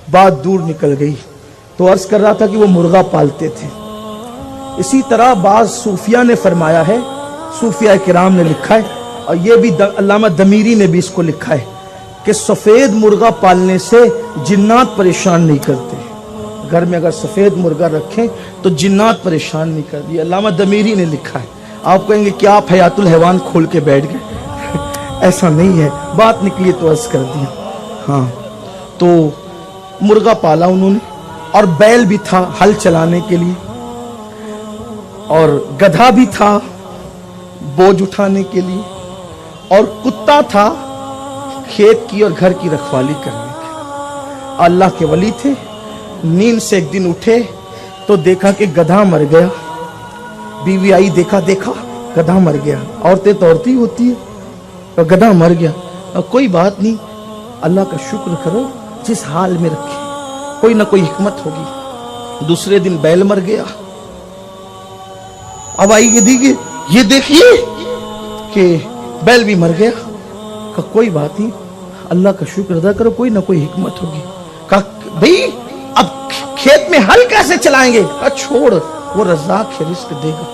बात दूर निकल गई। तो अर्ज कर रहा था कि वो मुर्गा पालते थे। इसी तरह बाज सूफिया ने फरमाया है, सूफिया किराम ने लिखा है, और ये भी अल्लामा दमीरी ने भी इसको लिखा है कि सफ़ेद मुर्गा पालने से जिन्नात परेशान नहीं करते। घर में अगर सफ़ेद मुर्गा रखें तो जिन्नात परेशान नहीं करती। ये अल्लामा दमीरी ने लिखा है। आप कहेंगे क्या आप हयातुल हैवान खोल के बैठ गए? ऐसा नहीं है, बात निकली तो अर्ज कर दिया। हाँ, तो मुर्गा पाला उन्होंने, और बैल भी था हल चलाने के लिए, और गधा भी था बोझ उठाने के लिए, और कुत्ता था खेत की और घर की रखवाली करने के। अल्लाह के वली थे। नींद से एक दिन उठे तो देखा कि गधा मर गया। बीवी आई, देखा गधा मर गया। औरतें तो औरतें ही होती है, और गधा मर गया। और कोई बात नहीं, अल्लाह का शुक्र करो, जिस हाल में रखे कोई ना कोई हिकमत होगी। दूसरे दिन बैल मर गया। अब आई ये देखिए कि बैल भी मर गया। कहा कोई बात नहीं, अल्लाह का शुक्र अदा करो, कोई ना कोई हिकमत होगी। कहा भाई अब खेत में हल कैसे चलाएंगे? कहा छोड़, वो रज़ाक है, रिस्क देगा।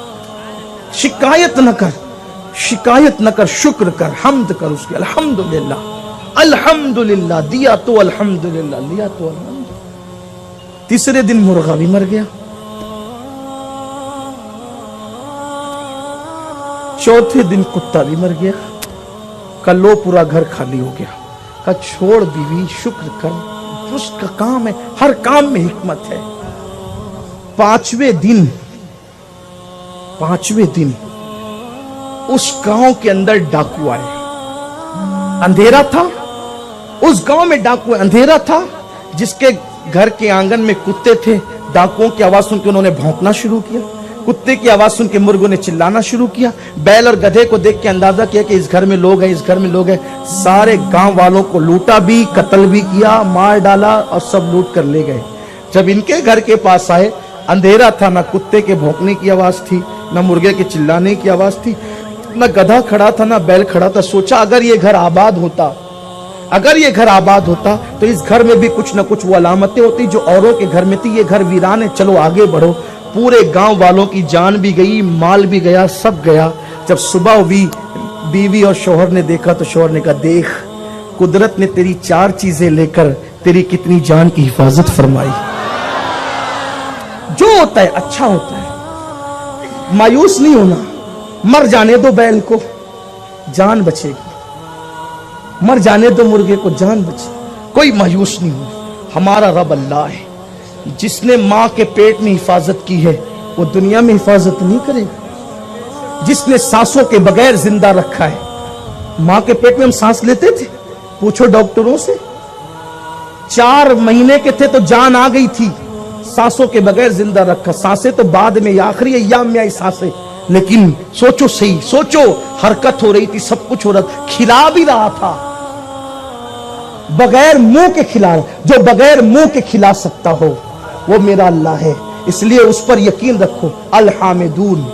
शिकायत न कर, शुक्र कर, हम्द कर उसके। अल्हम्दुलिल्लाह, दिया तो अल्हम्दुलिल्लाह, लिया तो अल्हम्दुलिल्लाह। तीसरे दिन मुर्गा भी मर गया। चौथे दिन कुत्ता भी मर गया। कल लो पूरा घर खाली हो गया। कहा छोड़ बीवी, शुक्र कर, उसका काम है, हर काम में हिकमत है। पांचवें दिन उस गांव के अंदर डाकू आए। अंधेरा था उस गांव में, डाकू अंधेरा था। जिसके घर के आंगन में कुत्ते थे, डाकुओं की आवाज सुन के उन्होंने भौंकना शुरू किया। कुत्ते की आवाज सुन के मुर्गों ने चिल्लाना शुरू किया। बैल और गधे को देख के अंदाजा किया कि इस घर में लोग हैं, इस घर में लोग हैं। सारे गांव वालों को लूटा भी, कत्ल भी किया, मार डाला, और सब लूट कर ले गए। जब इनके घर के पास आए, अंधेरा था, ना कुत्ते के भौंकने की आवाज थी, ना मुर्गे के चिल्लाने की आवाज थी, ना गधा खड़ा था, ना बैल खड़ा था। सोचा अगर ये घर आबाद होता तो इस घर में भी कुछ ना कुछ वो अलामतें होती जो औरों के घर में थी। ये घर वीरान है, चलो आगे बढ़ो। पूरे गांव वालों की जान भी गई, माल भी गया, सब गया। जब सुबह हुई, बीवी और शौहर ने देखा तो शौहर ने कहा देख, कुदरत ने तेरी 4 चीजें लेकर तेरी कितनी जान की हिफाजत फरमाई। जो होता है अच्छा होता है, मायूस नहीं होना। मर जाने दो बैल को, जान बचेगी। मर जाने दो मुर्गे को, जान बचे। कोई मायूस नहीं हो। हमारा रब अल्लाह है, जिसने माँ के पेट में हिफाजत की है वो दुनिया में हिफाजत नहीं करेगा। जिसने सांसों के बगैर जिंदा रखा है। माँ के पेट में हम सांस लेते थे, पूछो डॉक्टरों से। 4 महीने के थे तो जान आ गई थी, सांसों के बगैर जिंदा रखा। सांसें तो बाद में, आखिरी अय्याम में आई सांसें। लेकिन सोचो सही, सोचो, हरकत हो रही थी, सब कुछ हो रहा था, खिला भी रहा था। बगैर मुंह के खिला, जो बगैर मुंह के खिला सकता हो वो मेरा अल्लाह है। इसलिए उस पर यकीन रखो। अल हामिदून